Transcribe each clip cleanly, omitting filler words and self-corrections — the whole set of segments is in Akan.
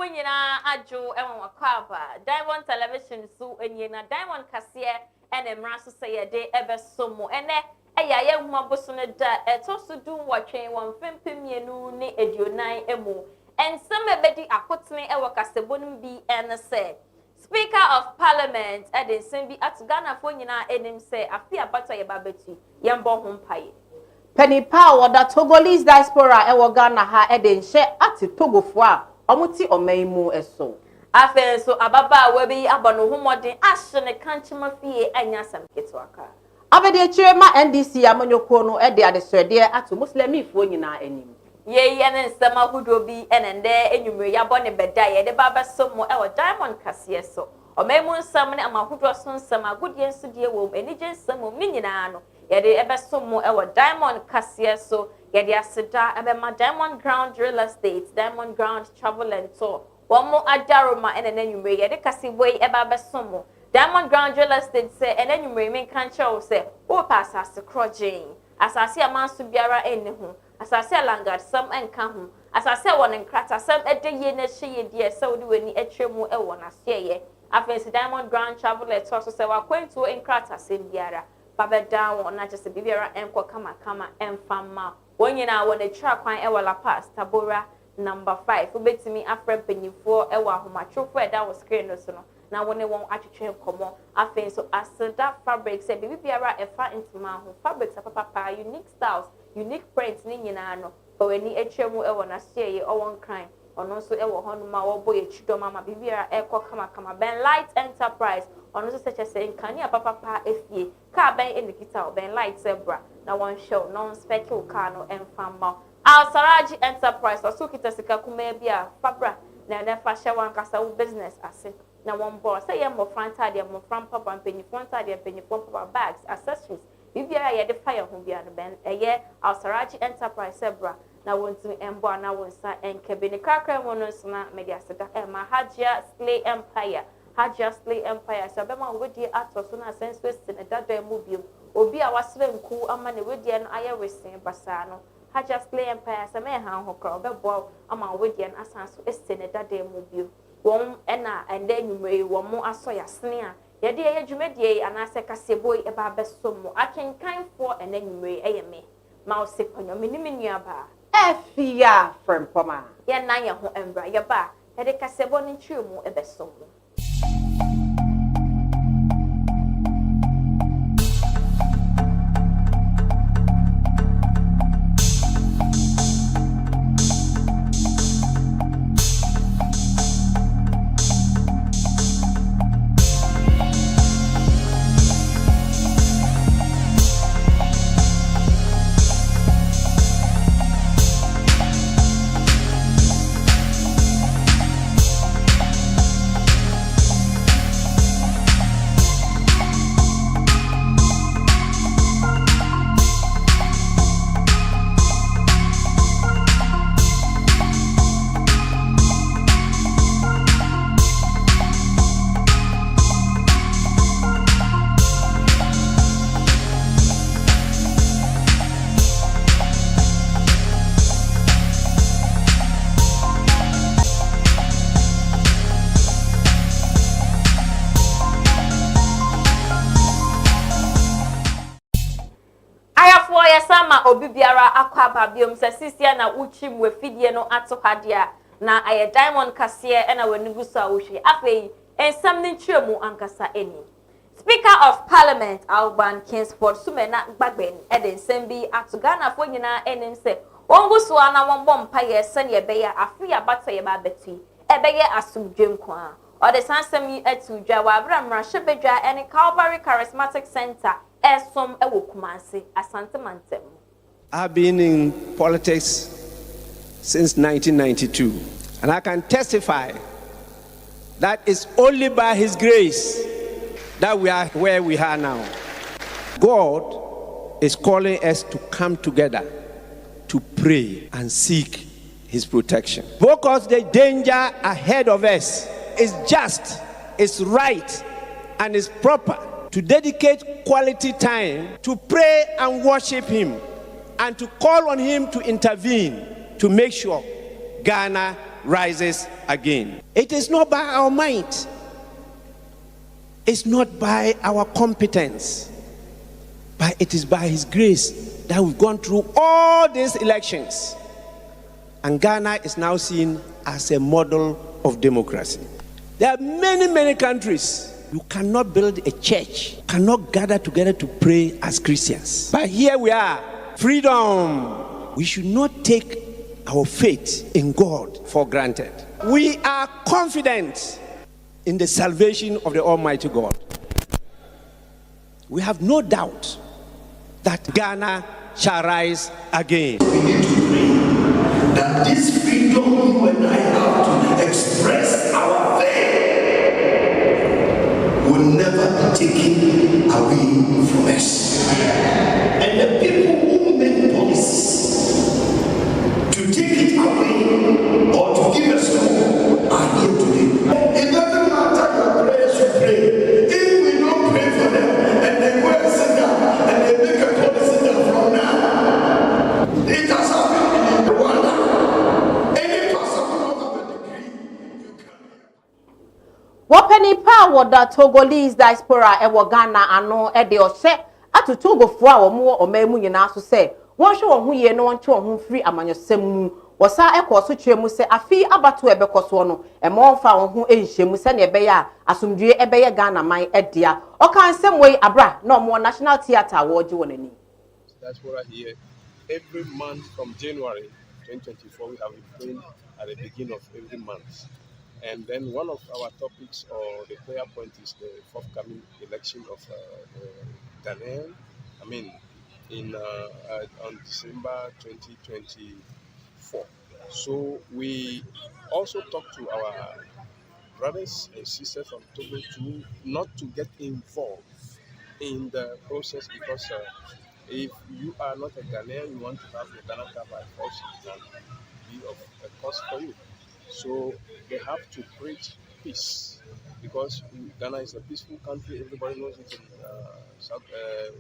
nyina ajo enwa kwaba Diamond Television so enye na Diamond kase ene mra so say ye ebesomo ene eya ye huma boso ne da etoso du watwen won fempemienu ne edionan emu ensem ebedi akotene ewo kasebonum bi ene say Speaker of Parliament Edin Simbi at Ghana for nyina enim say afia bato ye babeti yembo ho mpaye Penny Power that Togolese diaspora ewo Ghana ha Edin she ati Togofo a omuti omaimu eso afen so ababa we bi abano homodin ahye ne kanchima fie anya sam ketwaka abede chirema NDC amanyoko no ede adesrede ato muslimifo nyina anim ye ne nsema hudo bi enende enwumre yabo ne beda ye de baba somo ewo Diamond kase so omaimu nsam ne amahudo so nsam agodie nsudie wo enije nsam ni nyina no ye de ebesomo ewo Diamond kase so ye de aseda ebema Diamond Ground Real Estate Diamond Ground Travel and Tour Womo adaroma ene nenwumre ye de kase boy eba besomo Diamond Ground Real Estate say ene nenwumre men kan chew say o pass as crojin asase amanso biara enne ho asase alangard sam enka ho asase won nkrata sam edeye na hye die se wodi weni atwemu e won aseye afensi Diamond Ground Travel and Tour so say wakwentu nkrata sem biara babeda won na chese bibiara enko kama enfama wonyina won atwa kwan e wala pass tabora Number 5 ubetimi afrem penyifo ewa ahomatwofo eda wo screen no so no na wone won atwetwe komo afen so aseda fabrics e bibiara efa intima ho fabrics apapa unique styles unique prints ni nyina no but weni etwemu ewo na sieye owon kran ono so ewo hono ma wo boye chido mama bibiara ekọ kama Ben Light Enterprise ono so seche se nkani apapa efie ka ben enikita Ben Light zebra na won show non speckle car no enfamba Al-Saraji Enterprise also kita sika kumebia fabra na na fasha wan kasa wo business ase na one boss say ye mo front ade mo front papa penny front ade penny papa bags accessories bibia ye de fire ho bia no ben eye Al-Saraji Enterprise sebra na wontu embo na wonsa enkebe ne kakra mo no sna media seda ma Hajia Slay Empire Hajia Slay Empire so be ma wedi ato so na sense west na dada mu bio obi a wasre nku ama ne wedi no aye wesen basa no Hajia Slay Empire se me han hokro bebo ama wedien asanso estene dada mu bio won ena ende nwumre won mo aso yasene a ye de ye dwumadie anase kaseboy e ba besomo akenkanfo ena nwumre eyeme ma o seponyo menimenu aba efia frempoma ye nan ye ho embra ye ba ye de kasebo ni twumu e besomo sama obi biara akwaba biom se sisia na uchi mwefidie no atohadia na aye Diamond kase na waniguso a wohwe afei ensam ne ntremu ankasa eni Speaker of Parliament Alban Kingsford Sumena Gbagben Edin Simbi at Ghana for nyina enim se wonguso ana wonbom mpaye sene ebeya afia bato ye ba beti ebeye asumdwem kwa or the sansem yi etu dwa wa abramra hwebedwa ene Calvary Charismatic Center esom ewo Kumasi Asante Mantem. I've been in politics since 1992 and I can testify that it's only by his grace that we are where we are now. God is calling us to come together to pray and seek his protection. Because the danger ahead of us is just, it's right, and it's proper to dedicate quality time to pray and worship him and to call on him to intervene to make sure Ghana rises again. It is not by our might. It's not by our competence. But it is by His grace that we've gone through all these elections. And Ghana is now seen as a model of democracy. There are many, many countries. You cannot build a church, cannot gather together to pray as Christians. But here we are, freedom. We should not take our faith in God for granted. We are confident in the salvation of the Almighty God. We have no doubt that Ghana shall rise again. We need to pray that this freedom you and I have to express our faith will never be taken away from us. And the people who make policies to take it away or to give us hope are here today. It doesn't matter your prayers you pray. If we don't pray for them and they go and sit down and they make a policy that from now, it has happened in Rwanda. Any person who don't have a degree, you can. Wapeni pa woda Togolese diaspora ewo Ghana ano ede ohye atu Togofo a wo omemu nyina so se won hwe won ho ye no won che won ho free amanyosem mu wosa ekoso twemu se afi abato ebekoso no emo mfa won ho enhyemu se ne ebeya asomdue ebeye Ghana man edea okan semwe abra na omo National Theatre woje wonani. Diaspora here every month from January 2024 we have been praying at the beginning of every month. And then one of our topics or the prayer point is the forthcoming election of Daniel. I mean, on December 2024. So we also talk to our brothers and sisters from Togo to not to get involved in the process because if you are not a Ghanaian, you want to have the Ghana card by force, it can be of a cost for you. So they have to preach peace because Ghana is a peaceful country. Everybody knows it in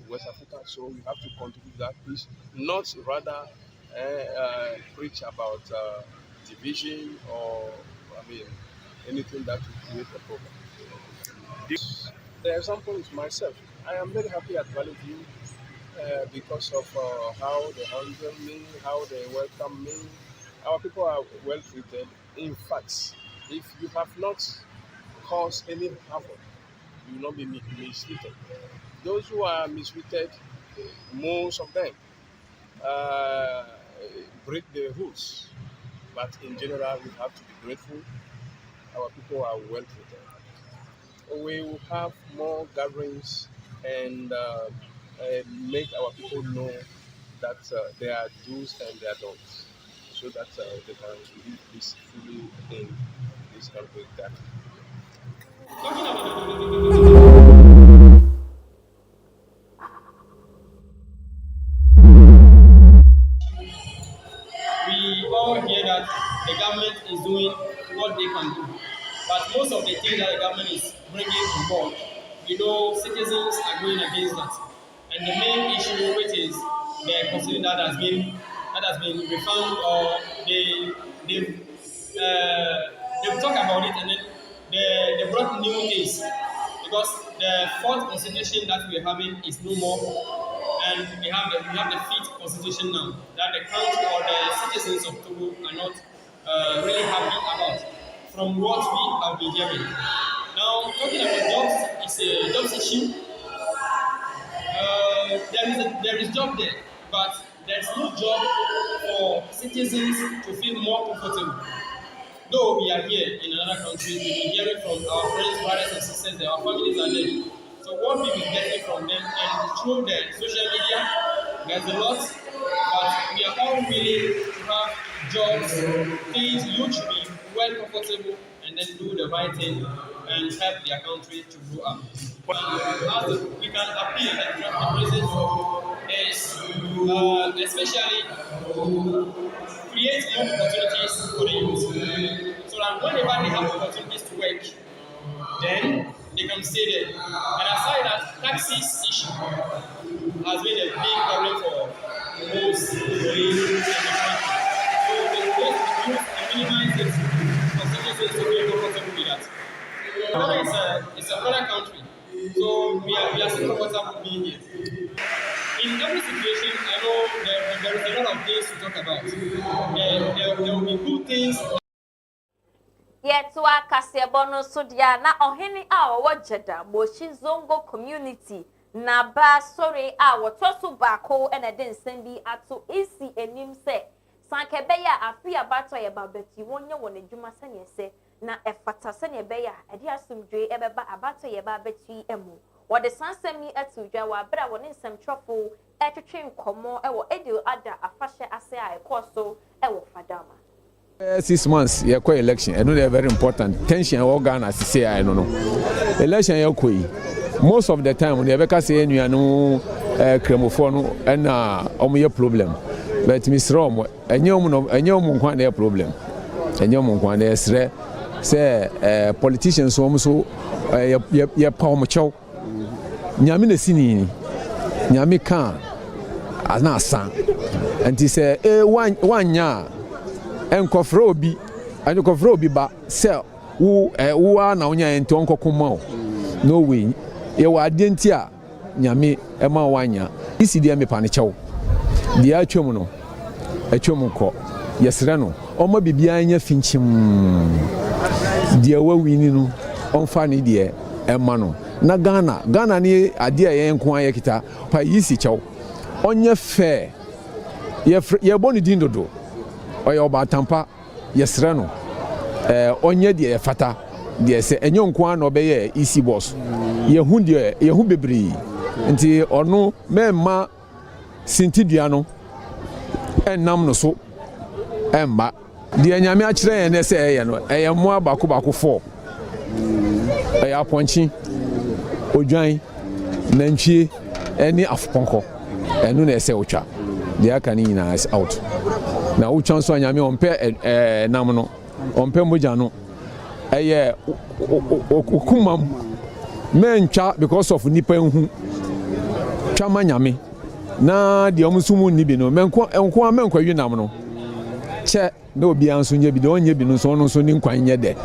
West Africa. So we have to contribute that peace, not rather preach about division or anything that will create a problem. The example is myself. I am very happy at Valley View because of how they handle me, how they welcome me. Our people are well treated. In fact, if you have not caused any havoc, you will not be mistreated. Those who are mistreated, most of them break the rules. But in general, we have to be grateful. Our people are well treated. We will have more gatherings and make our people know that there are do's and there are don'ts, so that they can live peacefully in this country. We all hear that the government is doing what they can do, but most of the things that the government is bringing on board, citizens are going against that. And the main issue, which is the constitution that has been refound, or they've talked about it, and then they brought new things because the fourth constitution that we're having is no more, and we have the fifth constitution now that the country or the citizens of Togo are not really happy about, from what we have been hearing. Now, talking about jobs, it's a jobs issue. There is job there, but there's no job for citizens to feel more comfortable. Though we are here in another country, we've been hearing from our friends, brothers and sisters that our families are there. So what we've been getting from them and through the social media, there's a lot, but we are all willing to have jobs, things you should be well comfortable and then do the right thing and help their country to grow up. We can appeal that the president is especially create more opportunities for the youth, so that whenever they have opportunities to work, then they can stay there. And aside that, taxes issue has been a big problem for most employees in the country. So they want to minimize it. citizens to feel comfortable with that. Ghana is a foreign country, so we are still comfortable being here. In every situation, I know there is a lot of things to talk about. There will be good things. Yet to our Kasiabono Sudia, na ohini our wajada, Moshi Zongo community, na ba sorry our tosu bako and a den sendi atu isi enim se. Sankebeya afia bato ya babeti wonya wone juma sanye se na efata sanye beya edi asumdwe ebeba abato ya babeti emu. Wade sansemi etu dwa wa bra wone nsem trofo etwetwe nkomo ewo edio ada afahye ase a ekoso ewo fadama. 6 months ye kwa election and they very important tension organ as say I no election ye koi most of the time they be ka say nuanu kremofo no na omoye problem but Mr. Rom enyom nkwa na problem enyom nkwa na esre say politicians so ye pa omocho nyame na sini nyame kan ana san anti say wanya enkofro obi ba se wo na onya ento nkokoma no way ye wa adenti a nyame e ma wanya isi dia me pane chew dia atwem no atwem ko yesre no oma bibia anya finchim dia wawini no onfa ne dia e ma no na Ghana ni ade a ye nko aye kita pa yisi chew onya fe ye boni dindodo oya oba tampa yesre no onye de fata de se enyo nko an obeye isi boss yehu bebri nti ono memma sintidua no enam no so emba de nyame a kire ene se eye no eye mo abako 4 eye aponchi odwan nantwie eni afponko enu na ese otwa de aka ni nyina is out na uchan so anyame ompe nam no ompe moja no eye okumam mencha because of nipa hu twama nyame na de omusumu ni bi no menko amenkwawi nam no che na obi anso nya bi de onye bi no so no so ni nkwan nye de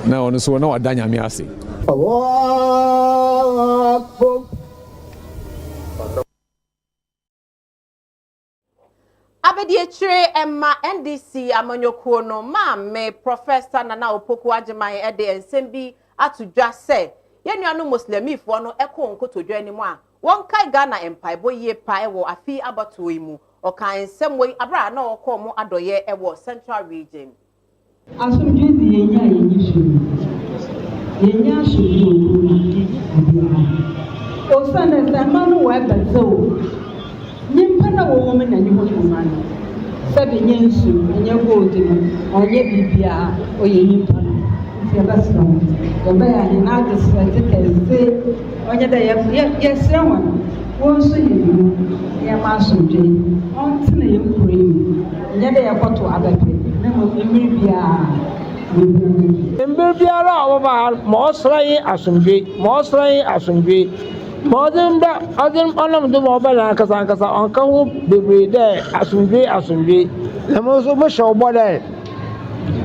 na ono so na wada nyame ase Abediechire Emma NDC amanyoko no maame Professor Nana Opoku Agyemang ede ensem bi atudwa se yenuanu muslimifo no eko nkotodwa ni mu a won kai Ghana empire boye pa ewo afi abato imu okan ensem we abra na okọ mu adoye ewo Central Region asumdwe di yenya yenyisu yenya shudu osana samanu wa bazo nyimpa na wo me na nyimo nyumana sabe nyensu enye godi onye bibia oye nyimpa se basra oba ya ni na de se onye da ye se won so yibu ye ma sojwe on tena ye kure enye da ye kwato abape na mo bibia Mbirbiara oba mo srai asumdwe modern da odin onam do mo bala kasa on ka hu bebre de asumdwe na mo so mo shobo de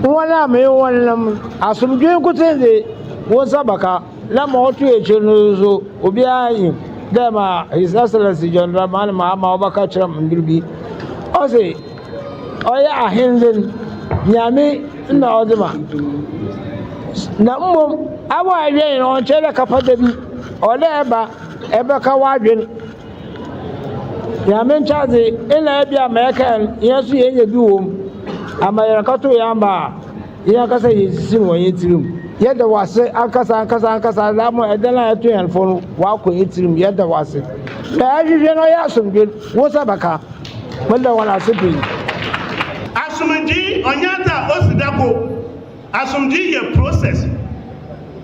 wala me wala asumdwe kutenze won sabaka la mo tu eche no so obi ayi de ma his excellency John Dramani Mahama Obaka Chiram Mbirbi o se oya ahinzen nyame na odima na mmom awa awie no chere kapada bi ole eba ka wadwen nyame nchaze ina bia American yesu yenye bi wom amayara kato yamba ya kasa yesisi no yetirim yeda wase akasa lamo edela eto yanfo wa ko yetirim yeda wase na ahwehwe no ya asomdwe wo sabaka wala wala sepi asumdi onyata osidako asumdi ye process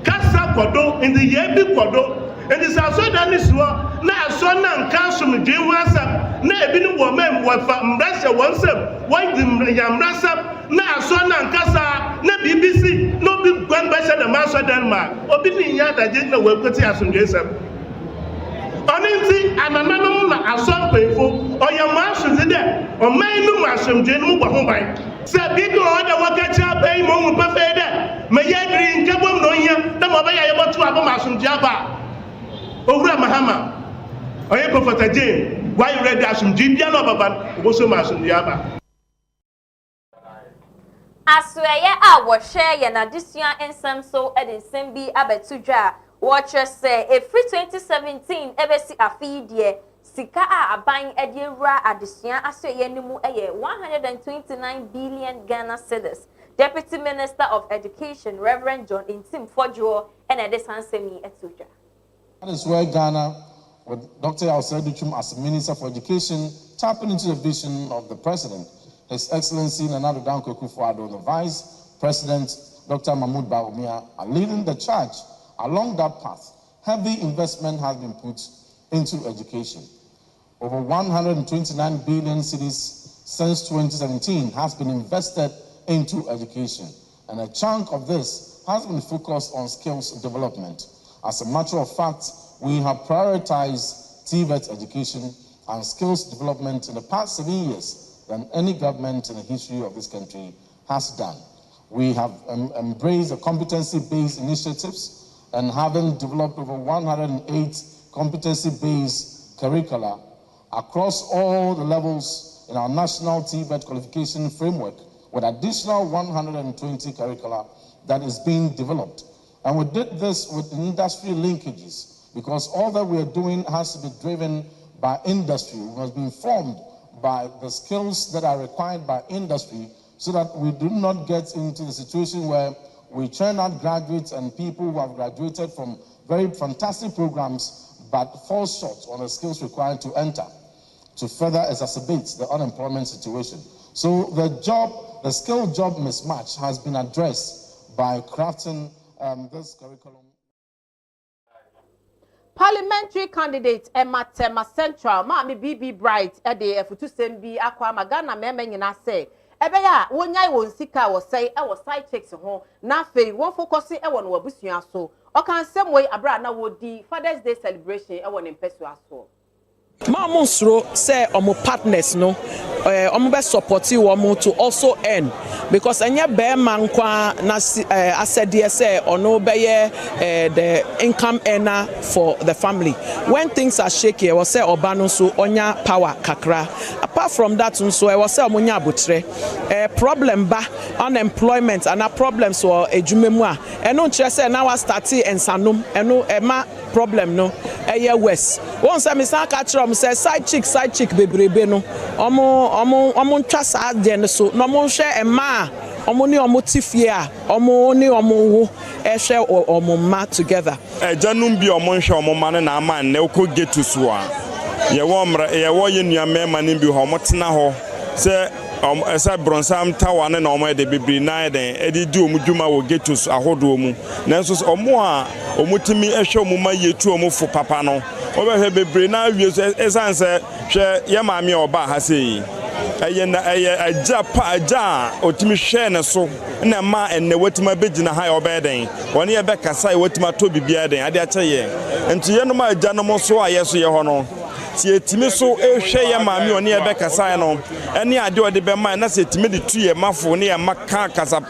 kasa kodo in the yebi kodo and this aso daniswo na aso na nka asumdi wasa na ebi ni wo mem wo fa mbrasa wonsem wan di yamrasa na aso na nkasa na BBC no bi gwan ba sha da maso Denmark obi ni nya daje na we kwoti asumdi sem oninti anananom na aso pefo oyama asumdi de o man no asumdi no gba ho ban Say people on the worker chap pay mo perfect. May ya green kabum no here. The mobile about to abom jaba. Owura Mahama. Oye Prophet Jane. Why you read asum jibia no baba? Oboso masum jaba. Asweye a wo share ye na disua ensem so edensem bi abetudwa watch say every 2017 ebesi afidie sika a aban ediewura adesua asweye nimu eye 129 billion Ghana cedis. Deputy Minister of Education Reverend John Intim Fojo and edesansemi etudwa. That is where Ghana, with Dr. Auseduchum as Minister for Education, tapping into the vision of the President, His Excellency Nana Addo Dankwa Akufo-Addo, the Vice President, Dr. Mahmoud Bawumia, are leading the charge along that path. Heavy investment has been put into education. Over 129 billion cedis since 2017 has been invested into education, and a chunk of this has been focused on skills development. As a matter of fact, we have prioritized TVET education and skills development in the past 7 years than any government in the history of this country has done. We have embraced the competency-based initiatives and having developed over 108 competency-based curricula across all the levels in our national TVET qualification framework, with additional 120 curricula that is being developed. And we did this with industry linkages, because all that we are doing has to be driven by industry. We must be informed by the skills that are required by industry, so that we do not get into the situation where we churn out graduates and people who have graduated from very fantastic programs but fall short on the skills required to enter, to further exacerbate the unemployment situation. So the skill-job mismatch has been addressed by crafting this curriculum. Parliamentary candidate Emma Tema Central, Mami BB Bright, Ede Futu Sembi, Aqua Magana, Memena say, Ebeya, when I won't see car was say, I was side checks home, Nafe, won't focus it on what Busia so, or can some way Abrana would the Father's Day celebration, I want in Pesua so. Mamonsro say omo partners no omo be support you omo to also earn, because anya be man kwa na asede say ono be the income earner for the family. When things are shaky, we say oba no so onya power kakra. Apart from that nso we say omonya abutre problem ba unemployment and a problems so edwumemu a eno nkyere say na wa start ensanom eno ema problem no eye west won say me san ka kire say side chick bebrebe no omo ntwa sa de no so no mo hwe ema omo ni omo tifie a omo ni omo wo hwe omo ma together janum bi omo hwe omo ma na ama na ko getu so a ye wo mra ye wo ye nuame ma ni bi ho mo tena ho say esa bronsam tawa na omo de bibiri na den edi di omu dwuma wo getus ahodo mu nanso omo a omutimi ehwe omu ma yetu omu fo papa no obehwe bibiri na wie esanse hwe ye maame oba ha sei eye na eye aja otimi hwe ne so na ma enne watima begina ha obeden woni ye bekasa watima to bibia den ade ache ye enti ye no ma aja no mo so a yeso ye ho no etimi so ehwe ye maami oni ebe kasa no ene ade ode be man na se etimi de tu ye mafo ne ye maka kasa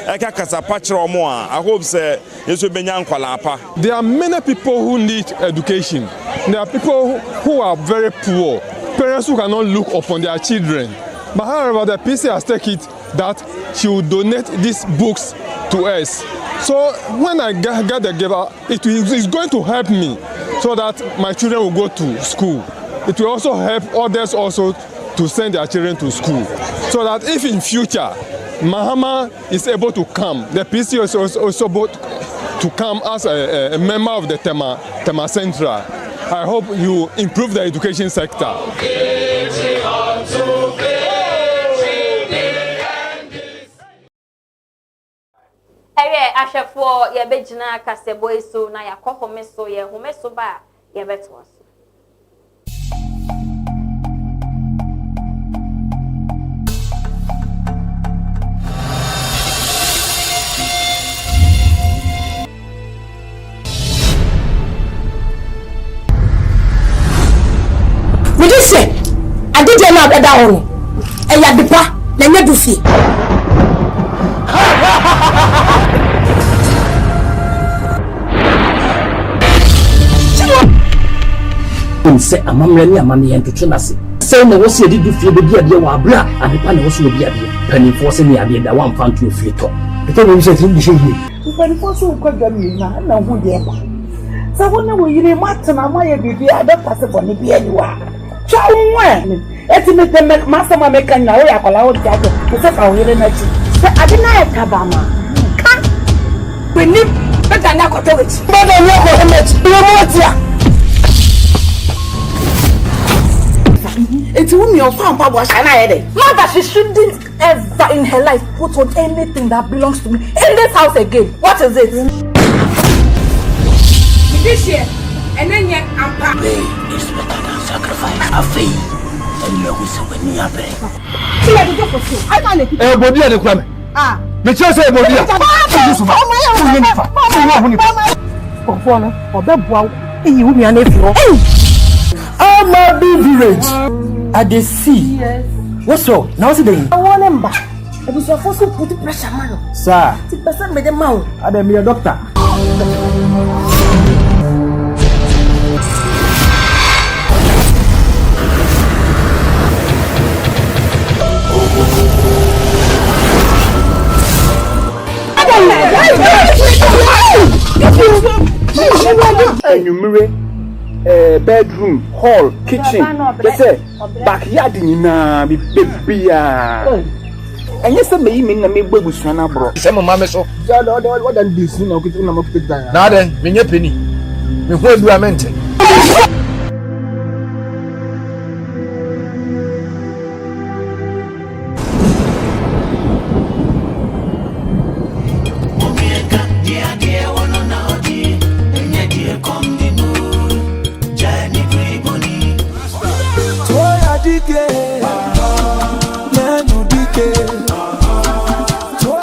eka kasa pa kire omo a I hope say yeso benya nkwala apa. There are many people who need education. There are people who are very poor, parents who cannot look upon their children. But however, the PC has taken it that she will donate these books to us. So when I get the giver, it is going to help me so that my children will go to school. It will also help others also to send their children to school. So that if in future Mahama is able to come, the PC is also able to come as a member of the Tema Central. I hope you improve the education sector. Ashafo ye bejina kasebo eso na yakọ so ye homeso ba ye beto so. We just say I did not at that one. E ya bipa Nanya dufi. Say amamrani amami and to Chinasi. Say no was the dufi be dia wa bra and the pan was no be penny forcing me abi that one found to free talk. Because we say you should be. If I force you quite me na who ye ba. So when we you matter na my bibi I don't pass for ni be anywhere. Chow when estimate the master maker na we akola o jago. We say ka we na chi. So adina e kabama. Ka we ni better na ko to it. Better na ko emet. You want ya. It's whom your papa was Mother, she shouldn't ever in her life put on anything that belongs to me in this house again. What is it? This year, and then yet I'm back. It's better than sacrifice. A faith. And you will say when you are very. I can't. Body and the crime. Ah, me just say body. You will be an nephew. I'm a big village. At the sea. Yes. What's wrong? Now see the. I want him back. It was your first to put the pressure, man. Sir. 60% made them out. I'm your doctor. And you mirror. Bedroom, hall, kitchen, they say backyard na be baby and yes me mean na me gbebu suana bro say mama me so what than this na okiti na mo kiti dan na den me nya penny me ho eduamente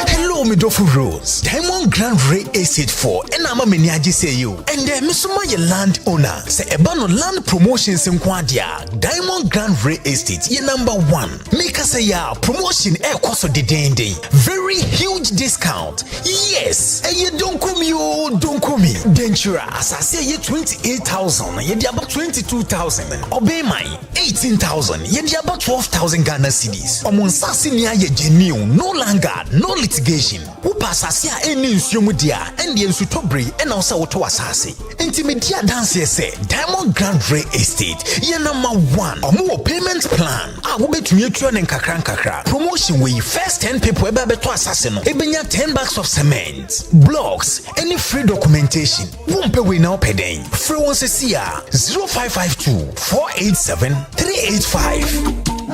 Hello, me dofu Rose. Diamond Grand Ray Estate 4. And I'm a meniaji say you. And then Misuma ye land owner. Say ebano land promotions in Quadia. Diamond Grand Ray Estate ye number 1. Make us say ya promotion air cost of the day. Very huge discount. Yes. And ye don't come you don't come me. Dentura as I say ye 28,000. Ye di about 22,000. Obey mine 18,000. Ye di about 12,000 Ghana cedis. Omon sasi niya ye genuine. No longer, no litigation. Upa sasi a eni nsuyomu dia. Endi ensutobre ena usa woto asasi. Intimidia dance say Diamond Grand Ray Estate. Ye number 1. Omu payment plan. Ube tuyetuwa nenkakran kakra. Promotion we first 10 people ebe beto asasi no. Ebenya 10 bags of cement. Blocks. Any free documentation. Wumpe we na opeden. Free one se 0552 487 385.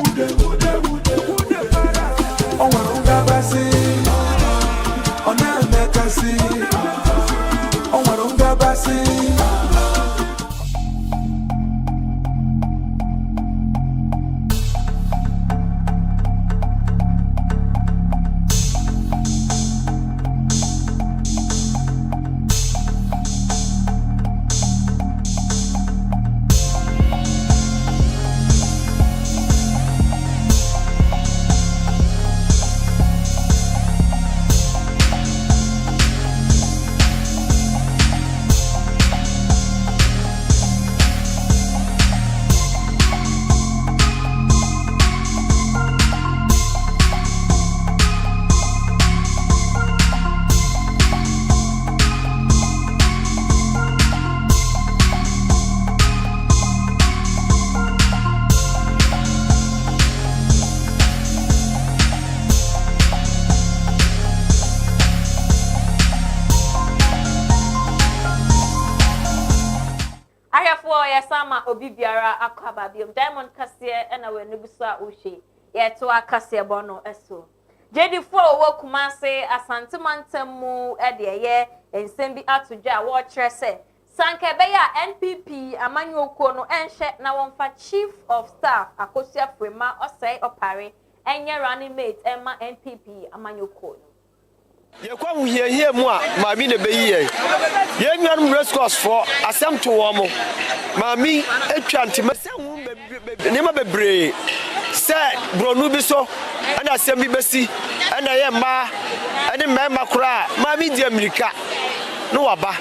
Sama obi biara akwaba biom Diamond kase ena we nubusa ohwe ye to akase bono eso JD4 wo Kumase Asante Mantamu e de ye ensem bi atodwa wo kire se sanka be ya NPP amanyoko no enhye na wonfa chief of staff Akosua Frema osai opare enye running mate emma NPP amanyoko ye kwa hu ye mu a maami ne beyi ye nwanum rescos for asem to wo mo maami etwa ntema se hu ne ma bebre say bronu bi so and asem bi besi and ye ma and mema kura ma mi di America no waba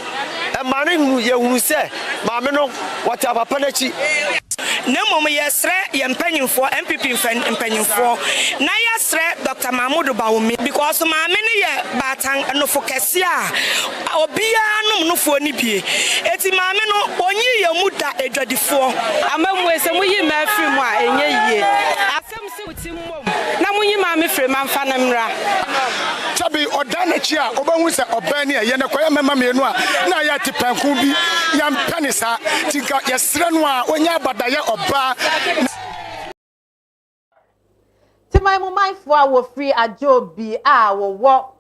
e ma ne hu ye hu say ma me no wata papa na chi na mom yesre ye mpanyimfo MPP mpanyimfo na yesre Dr. Mahmoud Bawumi because ma me ne ye batan enofo kese a obia nom nofo ni bie eti ma me no onyi ye muda edwadifo amamu ese muyi ma firi mu a enye yie asem se utim mom na munyi ma me firi ma mfa na mra sabi odana chi a obahu se oban ne ye ne koya mema me nu a na ya tipanku bi ya mpane sa tinka yesre no a onya abadaye oba Timai mu mindful a wo free ajobi a wo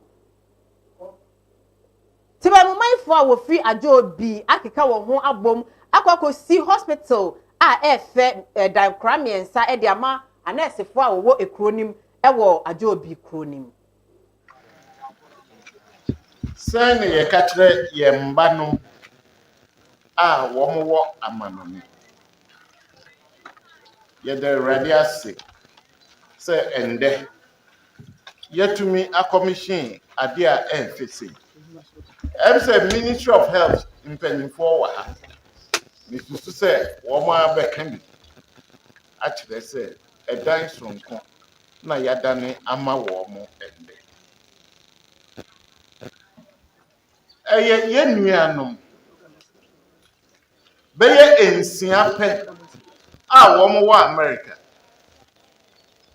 Timai mu mindful a wo free ajobi akeka wo ho abom akwakosi hospital a efe diacramiensa e de ama anesefo a wo ekronim e wo ajobi kronim Sane ye katre ye mbanom a wo mo wo amanomi ye de radiase se ende yetumi a commission ade a enfese say Ministry of Health impanyimfo wa ha ni susu se wo mo abekani a kire se edan sonko na yadane ama wo mo ende ye nuanom beye ensiape a wo mo wa America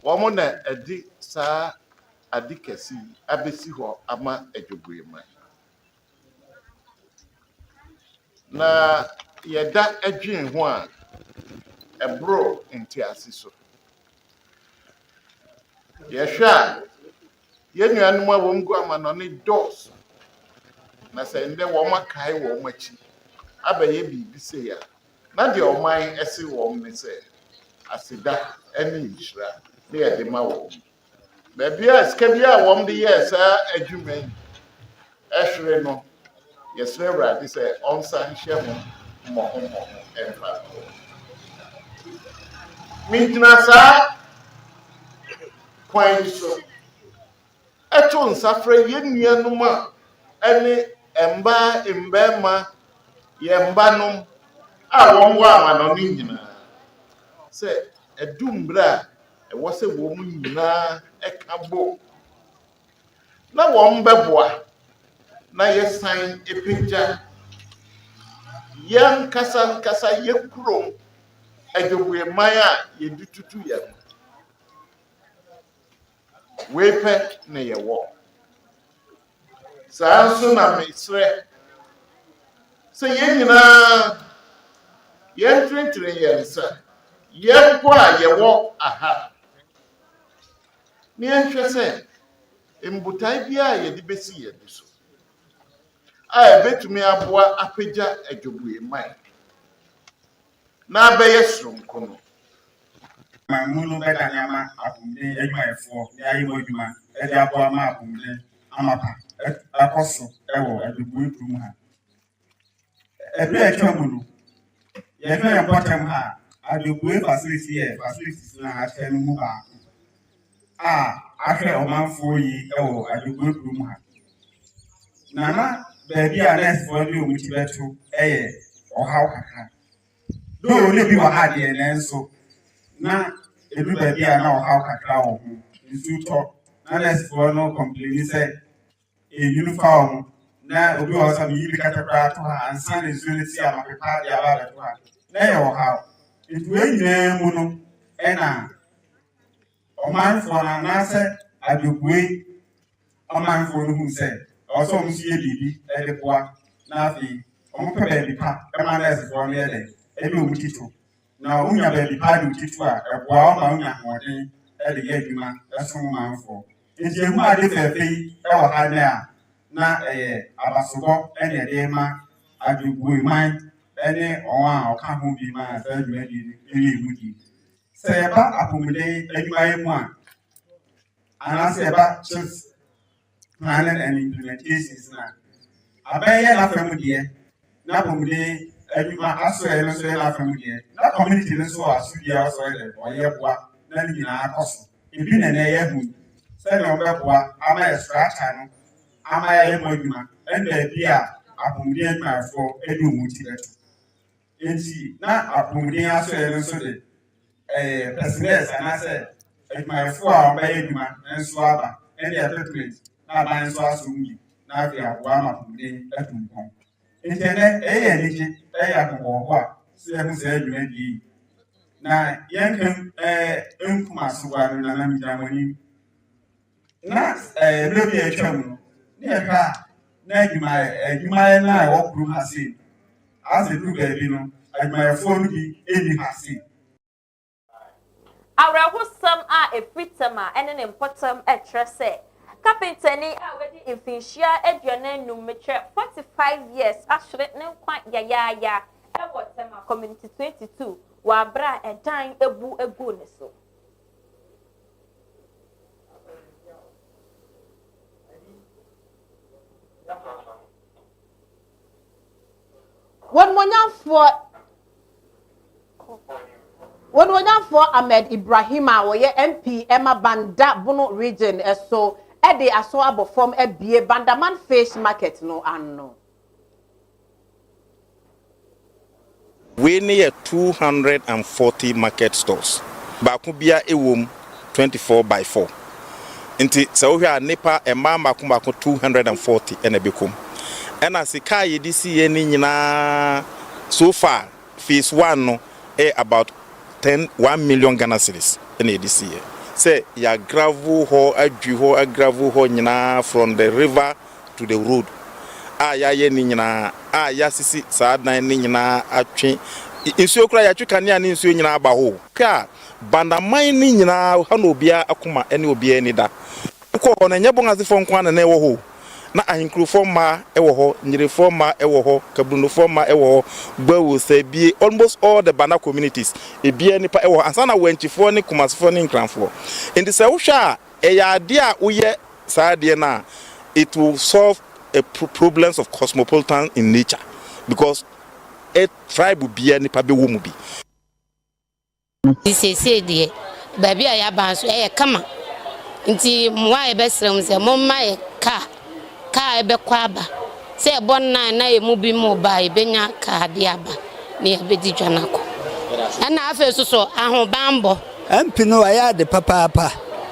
wo mo na edi sa adikasi abesi ho ama adwobuema na yeda adwen ho a ebro entiasi so yehwa ye nuanom a wo mgu amano ne dos na se nde wo makai wo machi abaye bibi se ya na de oman ese wo me se asida eni nshira ne ye de ma wo be bia ska bia wo de yes adwumen ehwere no yesre radi se onsan hye ho mo enfa mintina sa point so eto nsafre ye nuanom a ene emba embema yembanom a won wa amano ni nyina se edumbra e wo se wo mu nyina ekabo na won beboa na yesan epinja yan kasa yekuro adwobue man a yedututu ye wepe ne yewo sanso na mesre so yenyina yentrentren yensa yempo a yewo aha ni enhwe se embutai bia ye de besi ye so a betumi aboa apagya adwobue man na abaye sronko no Mamunu beda nyama akumde edwuma efo ya yibo edwuma ede aboa ma akumde amapa akoso ewo adwobue trum ha ebe etwamunu ye no important ha adwobue facilities na atenu mu ba ahwe omanfo yi ewo adwobue trum ha nana baby a nurse for you muti beto ohaw kaka do le bi wa ha de nenso na edu baby a na ohaw kaka wo hu nsu to na nurse for no complain say uniform na obi o sa bi katakra to ha ansa ne nsu ne si amapepa de aba beto ha na ye ohaw edu enyina mu no na omanfo na say adwobue omanfo no hu say also msi bibi edeboa na afi ompe baby pa permanent for me ede ebi omutito na unya baby pa di utito a eboa o ma unya hoden ede ye adwuma esom manfo nti ehu ade fefe e wa ha na abasogo ene ede ma adwobue man ene onwa oka ho bi ma fa adwuma di eri emudi se ba apomde adwuma yemu a anase ba just planning and implementations na abeye la famudie na pomde adwuma aso ele so la famudie na community no so aso dia aso ele oye boa na ne nyinaa akɔ so ebi na na ɛyɛ hu sɛdeɛ ɔbɛboa ama yɛ structure no ama yɛ mo adwuma ɛna ebi a apɔmuden adwumayɛfoɔ ɛde wɔn ti bɛto eti na apɔmuden aso yɛ no nso de personnel anaasɛ adwumayɛfoɔ a wɔbɛyɛ adwuma nso aba ɛne equipment na aban nso aso mu yi na afei aboa ama apɔmuden ɛto nkɔn nti ɛnɛ ɛyɛ anigye ɛyɛ akɔkɔɔkɔ a sɛ ɛho sɛ adwuma bi yi na yɛnka nkuma asowa no na nam gyina wɔn na bere bi atwa mu no ne yɛhwɛ a na adwumayɛ no a ɛwɔ kurom ha sei asɛ duru baabi no adwumayɛfoɔ no bi ɛni ha sei Awrahosam a efitam a ene ne mpotam etre se kapentani a wedi mfinhia aduane num metre 45 years ahwere ne nkwa yayaya ewo tema community 22 wa bra edan ebu ne so One for Ahmed Ibrahima woye MP Emma Banda Bono region so ede aso abofom ebie Bandaman Fish Market no anno. We near 240 market stores. Bakubia ewom 24/4. Inti sawhia nepa emama kumako 240 enebekum. Ena sika yedisi ye ni nyina so far phase 1 no about 1 million Ghana cedis in this year. Say ya gravel ho a gravel ho nyina from the river to the road. Ya ye ni nyina ya sisi sad na ni nyina atwe insuo kura ya tweka ne ani insuo nyina aba ho. Ka bandaman ni nyina ha no bia akoma ene obia ni da. Ko ho na nyebon azefo nkwa na ewo ho. Na ahinkrofo ma ewo ho, nyirefo ma ewo ho, kabrunofo ma ewo ho, gbawo sabie almost all the Banda communities ebia nipa ewo ansa na wanchifo ne kumasfo ne nkranfo. Enti se wo hwa eya ade a woye saade na it will solve a problems of cosmopolitan in nature because a tribe bia nipa be wo mu bi. Say de baby aya banso kama. Nti mwa ebesrem se momma e ka ebe kwaba se bonna na emu bi mu ba ebenya ka de aba ne ebedi dwanako ana afa so ahobambo ampi no aya de papa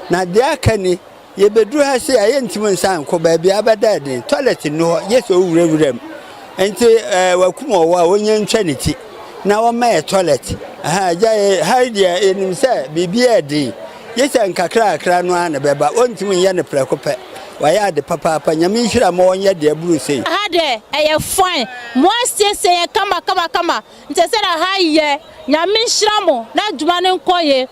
na de akani ye bedru ha se aye ntimu nsan ko ba bia abada de toilet no yeso wurawuram enti wakumo wa onye ntwa ne ti na wo ma toilet ja ha dia enim se bibia de yesa nkakra no ana beba ontimu ye ne prekope waya de papa nyame nhira ma wonye de aburu sei ha de eye fine mo asese kama ntese na ha ye nyame nhira mo na djuma ne nkoye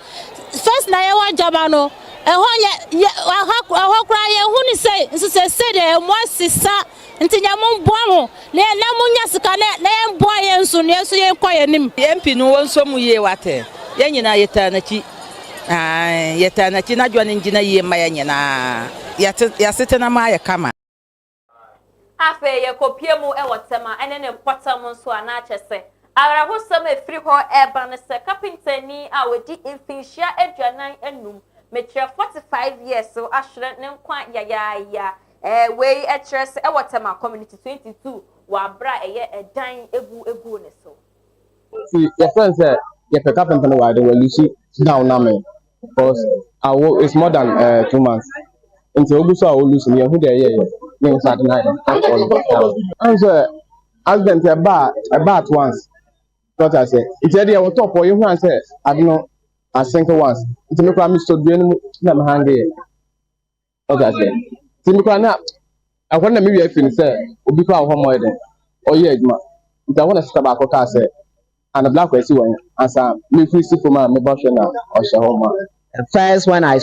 first na ye wajaba no eho ye ahokra ye hu ni sei nsese de mo asisa nti nyame mboa mo na munya sika na mboa ye nso ne so ye nkoye nim MP no wonso mu ye wate ye nyina yeta na chi yeta na chi na dwane ngina ye ma ye nyina ya sete na ma ye kama afa ye kopie mu ewotema ene ne mpota mu nso ana achese Awrahosam efiri ho eba ne se kapintani a wedi mfinhia aduanan enum metre 45 years so ahwere ne nkwa yayaya we etrese ewotema community 22 wa bra eye edan ebu ne so see your friend say your kapintani wa de walusi down na me because it's more than 2 months until oguso a lose me who dey here me start na and so accident about once what I say it's there on top or you want say I don't know I think once it's me kwa me stop bi na me hang here okay say see me kwa na I want me we feel say obi kwa ho mo dey or ye aduma it's I want to stop back ka say and the black way see one answer me free see for my me boss na or shahoma. First, when I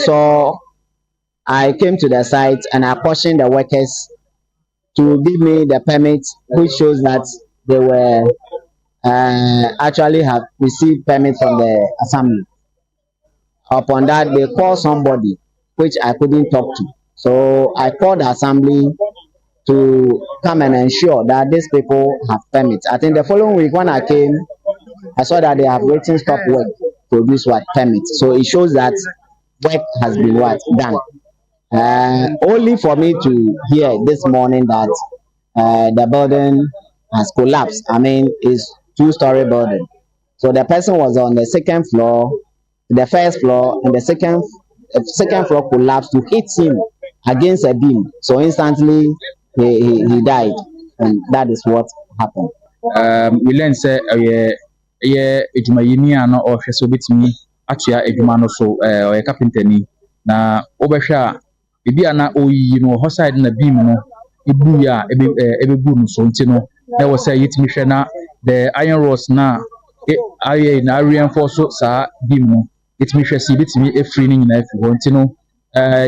came to the site and I cautioned the workers to give me the permit, which shows that they were actually have received permit from the assembly. Upon that, they called somebody which I couldn't talk to. So I called the assembly to come and ensure that these people have permits. I think the following week when I came, I saw that they have written stop work produce what permit. So it shows that work has been done. Only for me to hear this morning that the building has collapsed. I mean, it's 2-story building. So the person was on the second floor, the first floor, and the second floor collapsed to hit him against a beam. So instantly he died, and that is what happened. We learned say ejuma yini ano o hwe so betimi atua ejuma no so o carpenter ni na obehwa bibi ana oyi no ho side na beam no ebu ya ebebu no so ntino na wo say yitimi hwe na the iron rods na na reinforce sa beam no yitimi hwe si betimi efri ni nyina efi ho ntino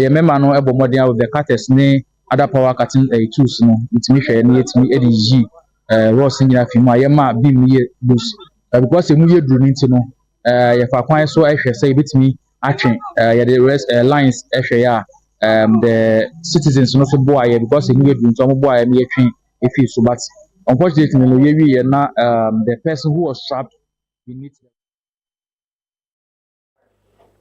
ye memma no ebo modern with the cutters ne other power cutting tools no yitimi hwe na yitimi ediji rods nyina fi mu ayema beam ye loose because emu ye duru ntino ye fa kwan so ehwe say betimi atwen ye the rest lines ehwe ya the citizens no so boy because emu ye duru nto mo boy me yetwen efi so but unfortunately no ye wi ye na the person who was trapped beneath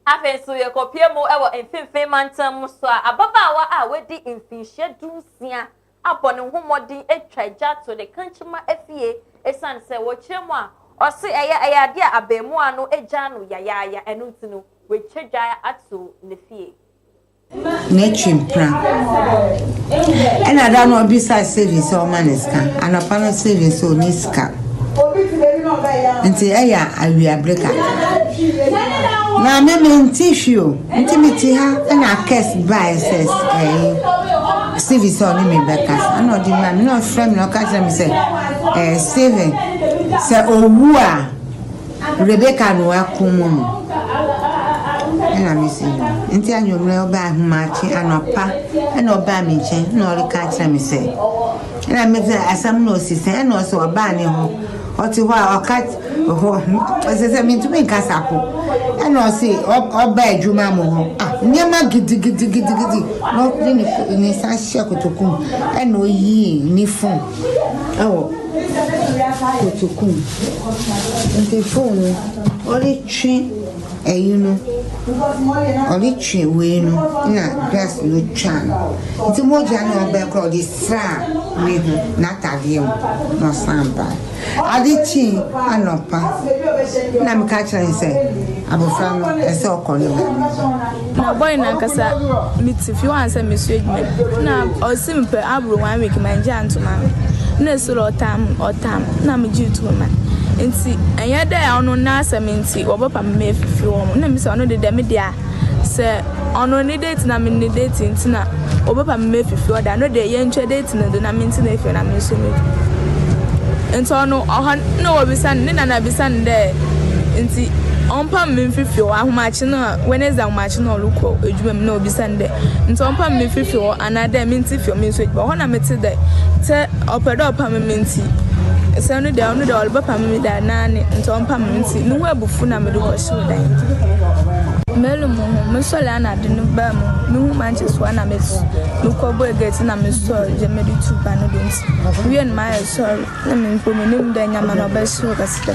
Afenso ye kopie mo ewo mfimfin mantam mo so ababawa a wedi mfinhye dunsia abone homodin etwaja to the kanchima afie esan se wo kyeremu a ose eye ade a abemu ano egya no yayaya enu ntino we twedwa ato ne fie na chimpra ena da no bisa service o maniska anapa no service o niska nti eya awia breka na me tissue intimity ha na case by says service on me bekas ano di man no frame no catch me say Steven say owu a Rebecca no akumu ena me say nti anyomre oba ahumachi anopa ena oba me nche no re catch me say ena me say asam no si say ena so oba ne ho oti ho a okat ho say me to me kasako ena si oba adwuma mo ho nyama gidi no ni sa hye kotokum ena oyi ni phone kotokum nti phone only three only three we no na grass no chan nti mo ja no oba kro di fra we na tadiem no samba adichi anopa na me catch and say abofra no ese okoni na boy na kasa meet if you want say me so edwuma na osimpe abro 1 week manja antuma na so otam na me jitu ma nti enya da ono na asementi obopa me efifi wo na me se ono de me dia se ono ni date na me ni date nti na obopa me efifi wo da no de ye ntwe date na do na me nti na efi na me so me nti ono ohan no obisan ni na bisan de nti onpa me efifi wo ahomachi na Wednesday ahomachi na oluko edwuma me na obisan de nti onpa me efifi wo anada me nti fi me so edwuma ho na me te de te opedo opa me nti se no de olba me da nane ntompa me nti no ho abufu na me do ho so dan melu mo me so la na de no ba mo me hu mancheso na me ko boy get na me so je me do tu ba no do nti we en my sorry na me ko me nim da nyama no ba so ka sita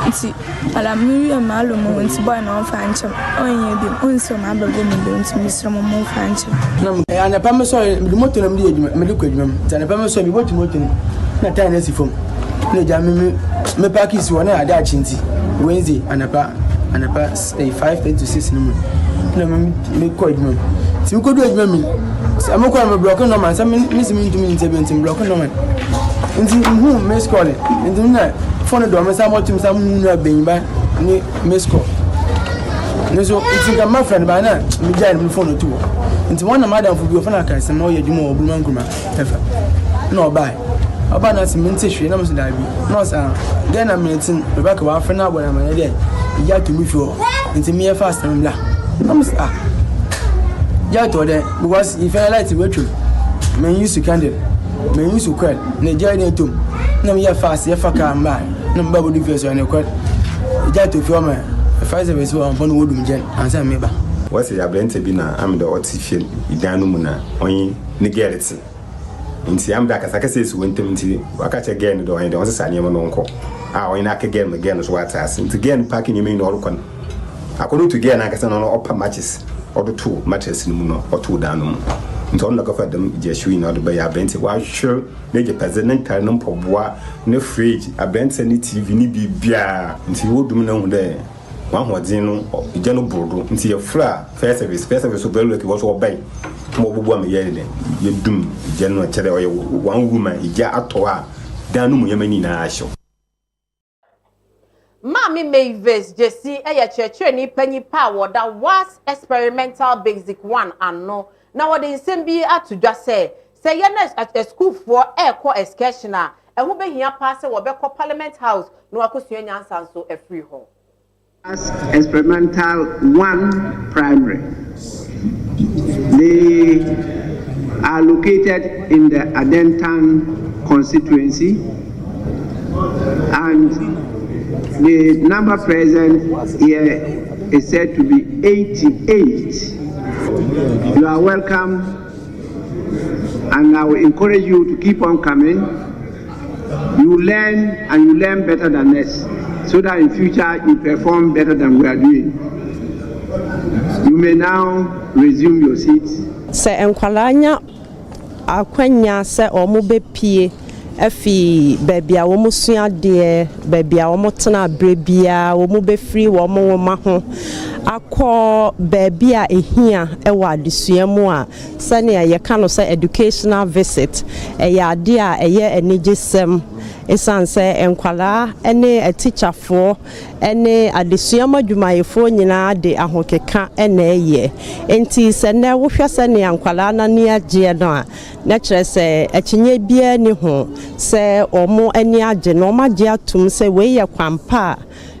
nti ala me we ma lo mo nti boy na on fa anchem onye bi onso ma ba go me do nti me sro mo fa anchem na ana pa me so me moto na me di edwuma me di ko edwuma ta na pa me so me botu moto na ta na si fom na ja me pakisi wona ade achinti Wednesday anapa 5:30 to 6 no na me ko edwuma ti me ko do edwuma mi am ko me block no man say me si me ntumi ntebe block no man nti hu me scroll nti na phone do me say mo tum say mu na benba ni me scroll no so it's my friend ba na me jai me phone to nti one madam fu bi phone aka say mo ye edwuma obulman kuma efa no buy oba na si mente hwe na mo da bi no sa get na meeting Rebecca wa fa na abona ma dey ya to me fio nti me fast am bla no sa ya to dey because if I like to wait me use to candle me use to quell na jai na tom na me fast ya fa ka mba na mba bo di fio so na quell ya to fio ma fast service wa on wo dum gen ansa me ba what's your blend be na am the artificial idanu mu na onyi ni gereti nti am da kasa kasa esu wentem nti waka che gen do onye de won sesa ne mo no nko a onye na ka gen me gen so wata as nti gen parking you mean all kon according to Gay and no upper matches or the two matches in or two down. Nti on look for them just showing out by a bench. Why sure make a president cannon for bois, no fridge, a bench any TV, ni bibia, and he would do no there. One was in general board into your floor, fair service, so very like was obey. More woman, you doom, general cheddar, one woman, ya at toa, down Yemeni show. Mami Mavis Jesse church ni penny power that was experimental basic 1 and no. Now what the same be at to just say yes at a school for co excursioner and who be here pass or be Parliament House no akusunya answer so a free hall. As experimental 1 primary. They are located in the Adentan constituency and the number present here is said to be 88. You are welcome, and I will encourage you to keep on coming. You learn, and you learn better than us, so that in future you perform better than we are doing. You may now resume your seats. Se enkwalanya akwanya se omo pie efi baby a wo musua de baby a wo motena brebia wo mu be free wo mo wo ma ho akọ baby a ehia e wa adesua mu a sane ye ka no say educational visit ya ade a eye enigesem esanse enkwala ene a teacher for ene adesua madwumayefo nyina de ahokeka ene eye enti se na wo hwɛ sane enkwala na ne agye no a na kyerɛ sɛ akinye bia ni ho sɛ omo ani agye no ma gye atum sɛ we ye kwampa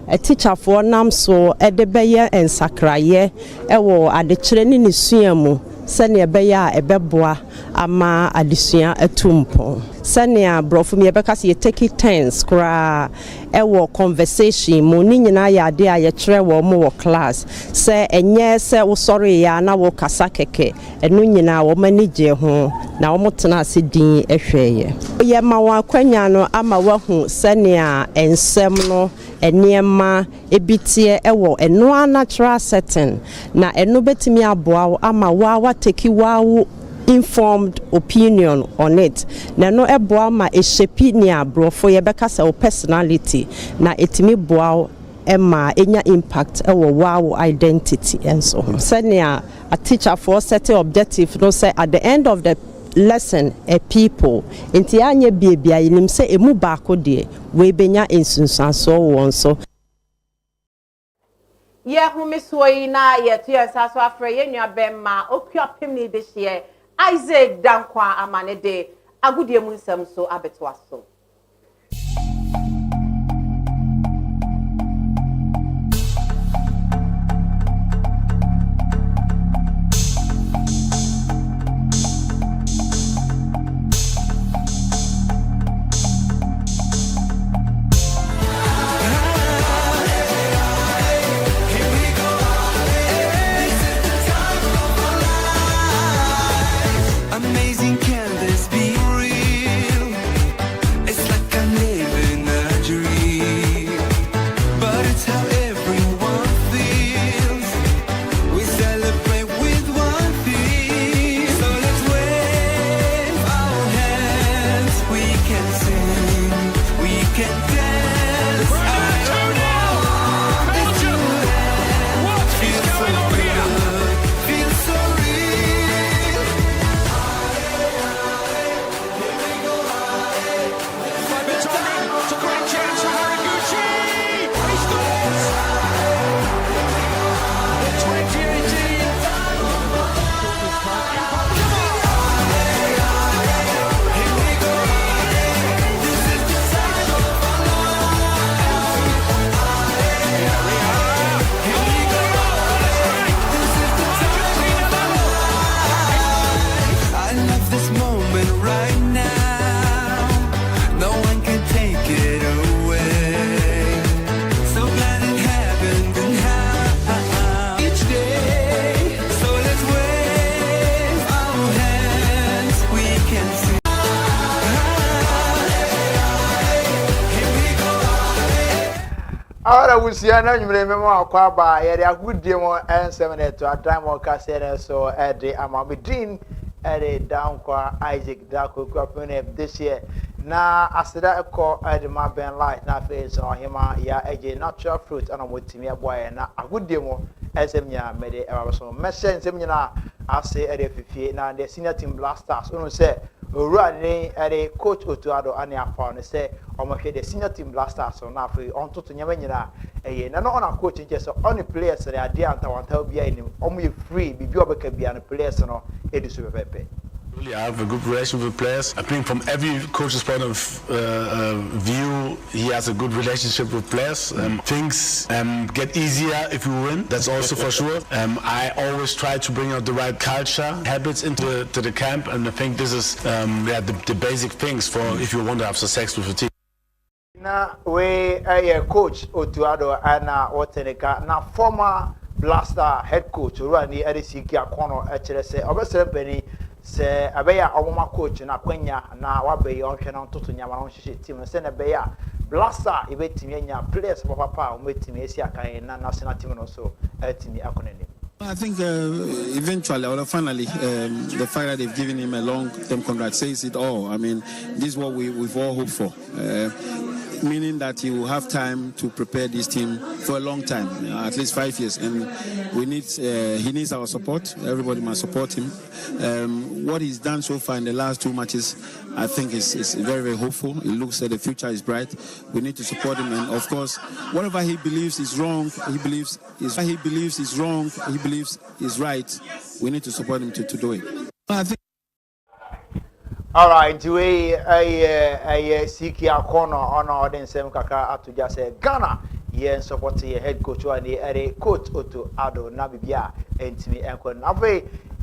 a teacher for nam so edebeye ensakraye ewo adekyere ni nesua mu sane ebeya ebeboa ama adesua atumpo sane abrofo me ebeka se take it tense kra ewo conversation mu ni nyina ya ade a ye kyerɛ wo mo wo class se enye se wo sorry ya na wo kasa keke enu nyina wo mani gye ho na wo motena ase din ehweye ye ma wa kwanya no ama wahu sane a ensem no eniema ebitie ewo eno a natural setting na eno betimi aboa ama wa take wa informed opinion on it na no eboa ma eshepi ni abrofo ye beka se personality na etimi boa ema enya impact ewo wa identity and so senia a teacher for set objective no say at the end of the lesson a people enti anye bia yinim se emu baako de we benya ensunsanso won so ye humi soyi na ye to yensaso afre ye nua bemma okua pemni de hye Isaac Dankwa amane de agudie mu nsem so abetwa so Amazing, can this be real? Ahora we see na nyumre memo akwa ba ye dia goodie mo en7 to atime mo ka se so e de amamedin e de down kwa Isaac Dako kwapene this year na aseda ekọ e de ma ben light na face so hima ya eje natural fruit ana motimi aboye na agoodie mo esem nya mede e ba so message nsem nya ase e de fifie na the senior team blasters onu se owura ni ere coach Otuado ani afa no say omohwe the senior team blasters so na afi on toto nyama nyina eye na no ona coach nche so on players re ade antawanta bia ni omo ye free bibi obeka bia no players no edi so pepe. Really, I have a good relation with players. I think from every coach's point of view, he has a good relationship with players. Things get easier if you win. That's also for sure. I always try to bring out the right culture, habits into the camp, and I think this is the basic things for if you want to have success with the team. Na we coach Otuado ana Oteneka na former Blaster head coach Ruani Edisiki Akono HLS Obeserpeni se abeya omoma coach na kwanya na wabe yonhwe na ntoto nyama no hyehyɛ team se na beya Blaster ibetimi anya players papa ometimi esi akan na national team no so atimi akonani. I think eventually or finally the fact that they've given him a long-term contract says it all. I mean, this is what we've all hoped for. Meaning that he will have time to prepare this team for a long time, at least 5 years, and he needs our support. Everybody must support him. What he's done so far in the last 2 matches, I think is very, very hopeful. It looks that the future is bright. We need to support him, and of course, whatever he believes is wrong, he believes is right. We need to support him to do it. I think. All right, we Siki Akono on the same kaka atuja say Ghana yen support your head coach and the coach Otuado Nabibia entimi enkon awe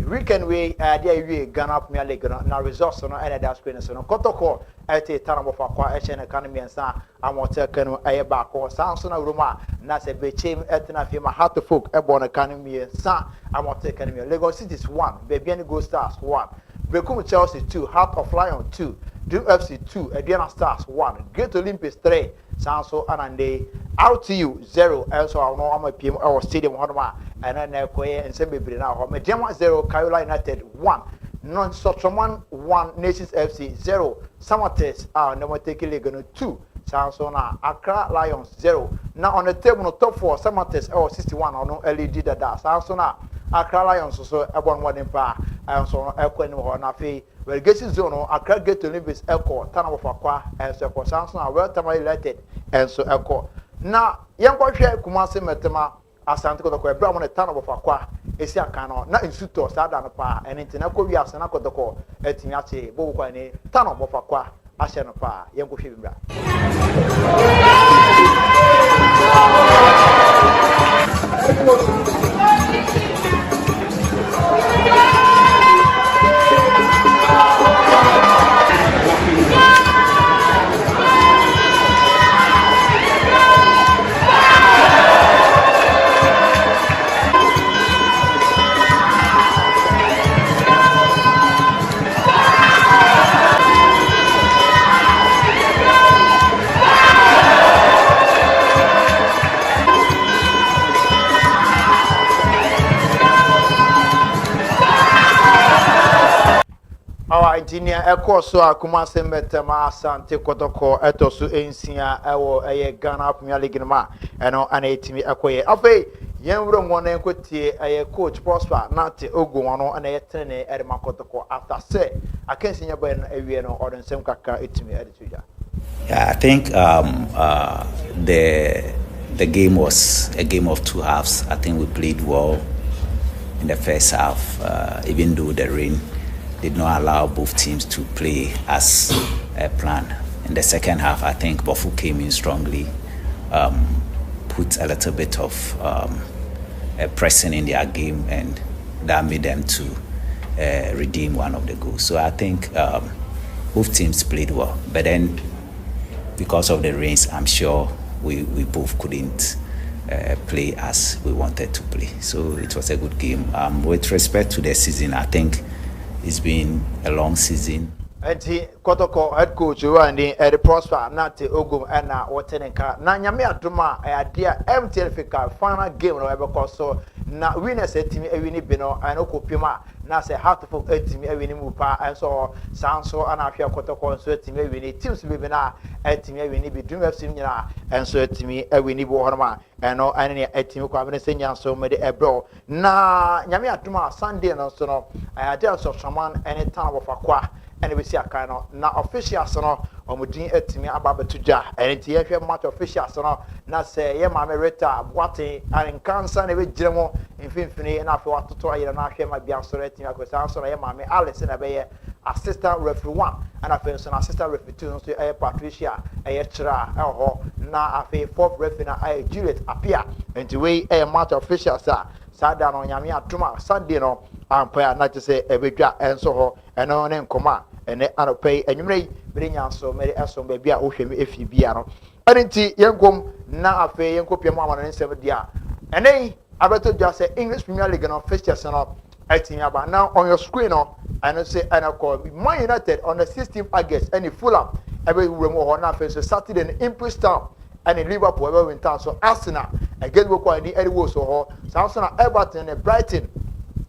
weekend we there Ghana Premier League na results no and that screen so no kotoko ete tanabo fa kwa ehye ne kan miensa amote kanu aye ba ko sanso na roma na se bechem etna fi ma hat folk ebo ne kan miensa amote kan mi Lagos City is 1 Bebiani Go Stars 1 Bekum Chelsea 2, Heart of Lion 2, Dream FC 2, Ediana Stars 1, Great Olympics 3, Sanso Anande, RTU 0, also I know I'm a PM or Stadium Honma, and then Koye and Sembe now, Medema 0, Kayola United 1, Non Sotroman 1, Nations FC 0, Samates are never taking Legon 2, Sanso na Accra Lions 0. Now on the table, no top 4, Samates or 61 or no LED dada, Sanso na Accra Lions so ebon one pa and so ekwa ni ho na fe relegation zone no Accra Great Olympics ekọ Tanabo Fakwa and so ekọ Samson na Weltama United and so ekọ na yenkwa hwe Kumasi Metema Asante Kotoko ebra mo ne Tanabo Fakwa esi aka no na insuto sada no pa enti na ko wi asana Kotoko etimi ache bo kwa ni Tanabo Fakwa ahye no pa yenkwa hwe bibra Engineer Ekoso Kumasi Metema Asante Kotoko etosu ensia ewo Ghana Premier League ma eno ana etimi ekoye afi yenwuro ngone enkotie coach Prosper Nate Ogunwano ana yetrene Edema Kotoko after say akensinya boy no awie no odon sem kaka etimi edituja. Yeah, I think the game was a game of 2 halves. I think we played well in the first half, even though the rain did not allow both teams to play as planned. In the second half, I think Bofu came in strongly, put a little bit of pressing in their game, and that made them to redeem one of the goals. So I think both teams played well. But then, because of the rains, I'm sure we both couldn't play as we wanted to play. So it was a good game. With respect to the season, I think it's been a long season. Enti Kotoko head coach Rwandi the Prosper Nate Ogum Ena Watenenka na nyame adoma idea MTN Fika final game no ebe so na winners team ewini bi no ana kopima na say heartful team ewini mu pa enso sanso ana ahwe Kotoko so team ewini teams bi na team ewini bi Dream FC nyina enso team ewini bi honoma eno ane team kwa bene senya so me de ebro na nyame adoma Sunday no so no idea so shaman anytime of akwa ene be si aka no na officials no omudin atimi ababetuja ene tie hwe match officials no na se ye ma me reta boate an kansa na be giremo mfimfini na afi watoto ayira na hwe ma bia so atimi akosa so na ye ma me Alice na be ye assistant referee 1 and afi so na assistant referee 2 so ye Patricia ye chira ho na afi fourth referee na Juliet appear enti we match officials sada no nyame atuma Sunday no ampa na te se ebedwa enso ho eno ne nkoma ene anopei enwumrei benya so mere esom ba bia ohwemi efi bia no anenti yenkom na afi yenkopia mu amana nsem dia ene abeto dwa se English Premier League no fixtures no atinya ba now on your screen no and say and call Man United on the 16th August and Fulham ebe wuremo ho na afi so Saturday in Ipswich Town and Liverpool ebe win town so Arsenal again we call the Eddie so ho Arsenal Everton and Brighton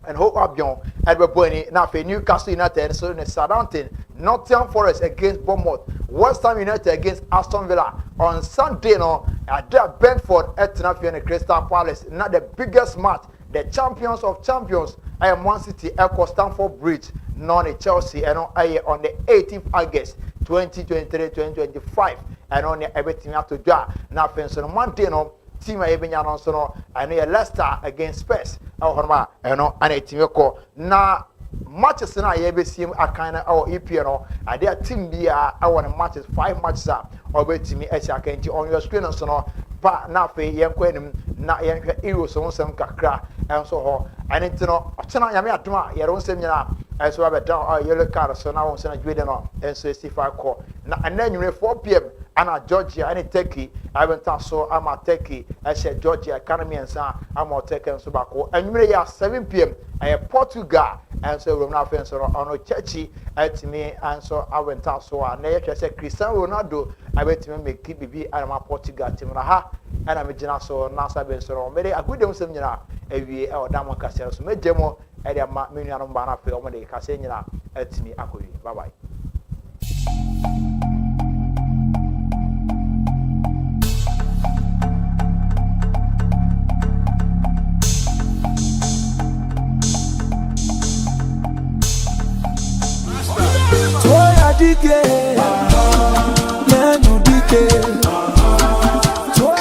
and Hope Albion Edward now for Newcastle United so in Southampton Nottingham Forest against Bournemouth West Ham United against Aston Villa on Sunday no at Brentford at Crystal Palace not the biggest match the champions of champions I am Man City at Stamford Bridge non Chelsea and on the 18th August 2023-2025 and on the everything have to do now for Monday no team ebenya no so no I know Leicester against Spurs honma eno ana team ko na matches na ye besim akana or EPL no ade team bia awon matches 5 matches obetimi akanti on your screen so no pa na fe yenko enim na yenhwe Euro so nsem kakra enso ho anenti no otena yame adoma ye ro nsem nyina enso ba down yellow card so na won se na dwede no enso sifa ko na ananyure 4 pm ana Georgia and Turkey I went so ama Turkey I said Georgia Academy and sa ama Turkey and so bako anwure ya 7 pm Portugal and so we na fence on Churchy at me and so I went so na ye say Cristiano Ronaldo I went me make bibi ama Portugal team na ha ana me gina so na sa ben so me dey agudem sem nyina ewie e odam kase so me demo e dey ma me nuanom ba na fe o me dey kase nyina atimi akowi bye bye.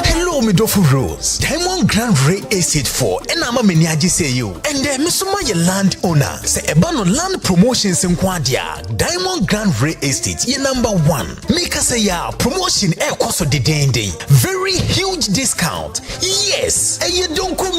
Hello, Midofo Rose. Diamond Grand Ray Estate 4. And I'm a meniaji say you. And then Misuma your land owner. Say Ebano Land Promotions in Quadia. Diamond Grand Ray Estate. Ye number 1. Make us say ya promotion air cost of the day. Very huge discount. Yes. And you don't come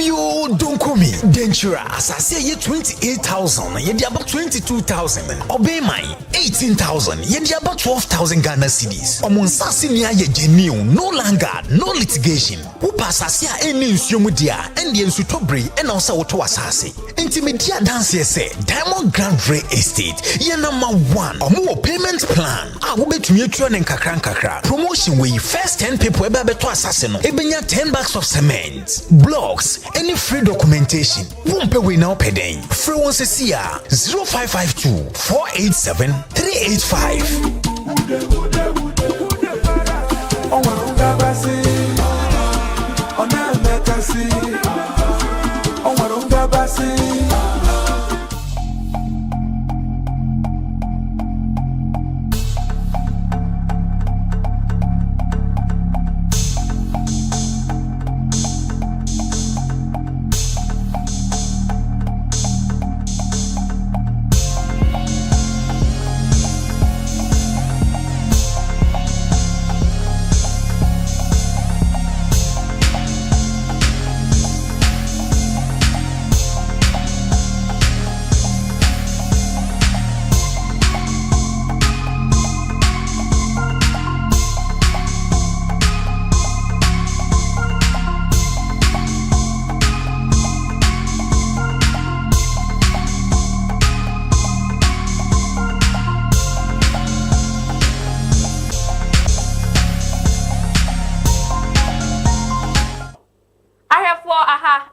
Dentura. As I say ye 28,000. Ye di about 22,000. Obey my 18,000. Ye di about 12,000 Ghana cedis. Omonsasi niya ye genuine. No longer, no litigation. Upa asase a eni nsuomu dia ende ensutobre ena osa woto asase. Intimedia dance say Diamond Grand Ray Estate. Ye number 1. Omo payment plan. A wo betumi atwa ne nkakra. Promotion we first 10 people ebe beto asase no. Ebenya 10 bags of cement, blocks, any free documentation. Wumpe we now peden. Free one se 0552 487 385.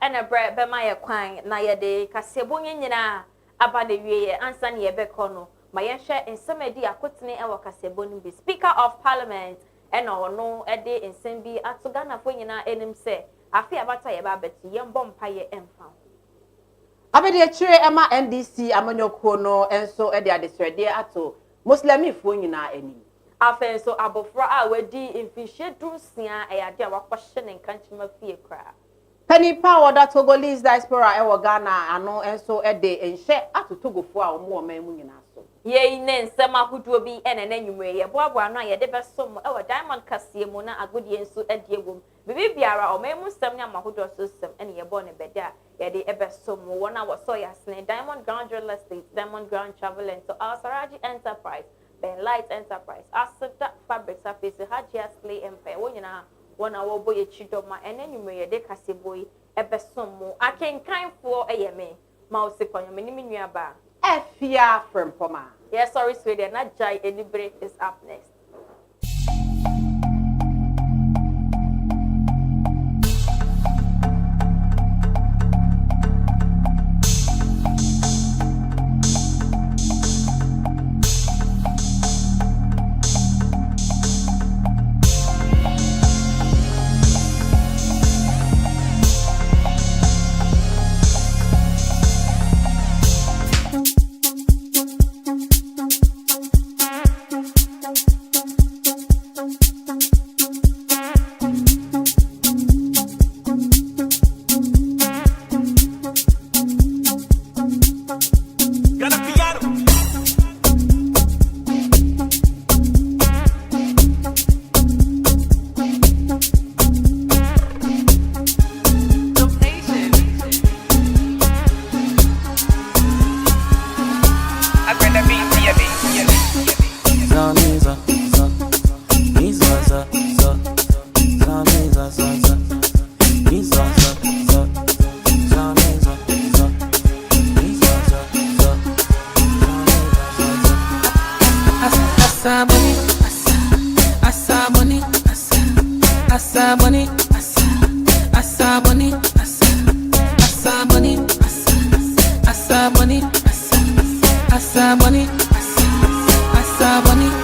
ena bre be ma ye kwan na ye de kasebo nyina aba de wie ansa ne ye be kono ma ye hwe ensemadi akotene e wo kasebo no bi Speaker of Parliament ena ono e de ensem bi atoga na fo nyina enim se afi abata ye ba beti ye mbompa ye emfa abede chire ema NDC amanyoko no enso e de adesrede ato Muslimi fo nyina eni afen so abofra a wadi infishe drusia e ade a wakwahye ne nkanchima fie kra Penny power that Togolese diaspora e wo Ghana ano enso e de enhye ato Togofo a omo oman nyina so ye ne nsema huduo bi ene na nwumre ye boaboa no ye de besom e wo Diamond Kasie mu na agodie enso e de egwom bibi biara oman mu nsem ne amahudo so sem ene ye bo ne beda ye de e besom wona wo so yasne Diamond Grand Real Estate Diamond Grand Travel and so Asaraji Enterprise Ben Light Enterprise Asada Fabrics Afisi Hajia Slay Empire wonyina wona wo boye chidoma ene nwumre ye de kaseboy e besom mo akenkanfo eyeme ma osekonyo meni menua ba Efia from Poma. Yes, sorry, Sweden. Not Jai. Any break is up next. Asa bunny.